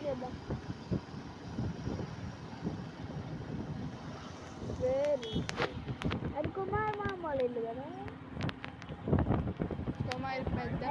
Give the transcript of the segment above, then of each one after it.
చేద్దాం. అది కుమార్ మామ వాళ్ళ ఇల్లు కదా. కుమార్ పెద్ద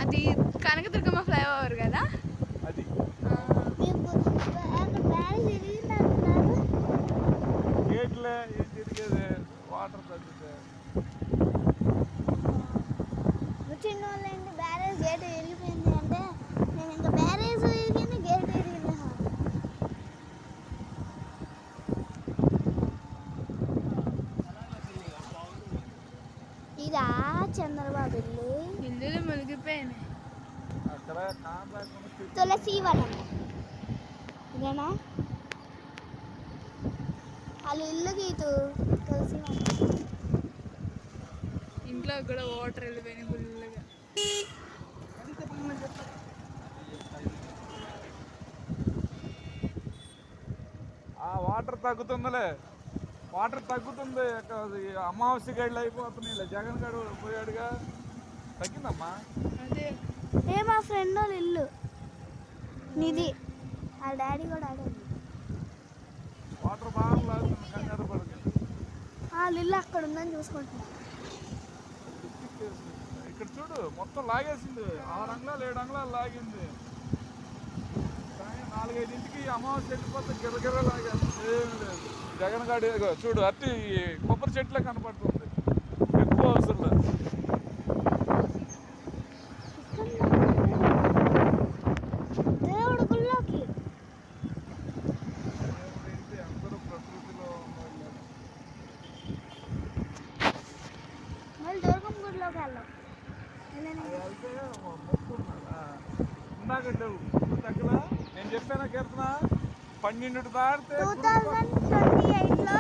అది కనకదుర్గమ్మ ఫ్లైఓవర్ కదా. అది గేట్లే ఏం తిరిగేది వాటర్ తగ్గితే చిన్న వాళ్ళండి బ్యారేజ్ గేట్ విరిగిపోయింది అంటే నేను ఇంకా బ్యారేజ్ విరిగింది గేట్ విరిగింది. ఇదా చంద్రబాబు ఇల్లులు మునిగిపోయినాయి. అక్కడ తులసి వనం ఇదేనా వాళ్ళు ఇల్లు గీతు తులసి వనం. ఇంట్లో కూడా వాటర్ వెళ్ళిపోయినాయి ఫుల్గా. వాటర్ తగ్గుతుందిలే, వాటర్ తగ్గుతుంది. అమావాస్య గడ్లు అయిపోతున్నాయి. జగన్ గడు పోయాడుగా, తగ్గిందమ్మా. అదే మా ఫ్రెండ్ వాళ్ళ ఇల్లు నిధి వాళ్ళ డాడీ కూడా ఆడేది. వాటర్ బాగా లాగుతుంది, కంగారు పడుతుంది. వాళ్ళ ఇల్లు అక్కడ ఉందని చూసుకుంటున్నా. ఇక్కడ చూడు మొత్తం లాగేసింది. 6 అంగుళాలు 7 అంగుళాలు లాగింది. 4-5 అమావాస్య వెళ్ళిపోతే గిరగిర లాగేస్తుంది. ఏమి లేదు. జగన్ గాడి చూడు అట్టి కొబ్బరి చెట్లే కనపడుతుంది. ఎక్కువ అవసరం లేదు. దేవుడు గుళ్ళోకి అందరూ ప్రకృతిలో మళ్ళీ దుర్గం గుడిలోకి వెళ్దాం. వెళ్తే మొక్కున్నాడా ఇందాక తగ్గలా. నేను చెప్పానా కీర్తన 12 దాటితే 2028లో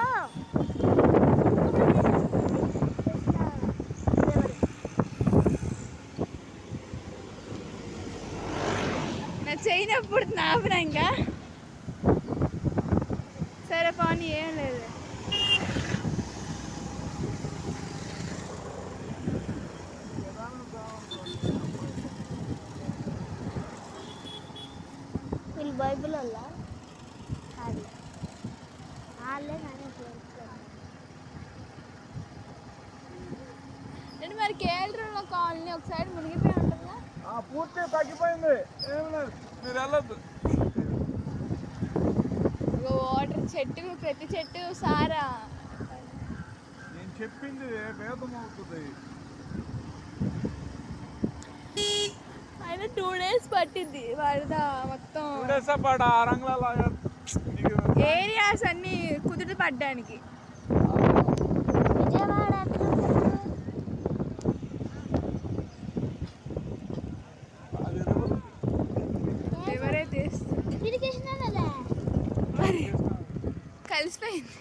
నా చేయనప్పుడు నాపినా ఇంకా సరే పానీ ఏం లేదు. వీళ్ళు బైబిల్ వల్ల వాళ్ళే నేను మరి కేరళలో కాలనీ ఒక సైడ్ మునిగిపోయి ఉంటుందా. పూర్తిగా తగ్గిపోయింది. ఏం లేదు, మీరు వెళ్ళొద్దు. వాటర్ చెట్టు ప్రతి చెట్టు సారా. నేను చెప్పింది వేదం అవుతుంది. అయినా 2 days పట్టింది వరద మొత్తం. 2 days పాటు 6 అంగుళాలు ఏరియాస్ అన్ని కుదుట పడ్డానికి. విజయవాడ ఎవరైతే ఇరిగేషన్ మరి కలిసిపోయింది.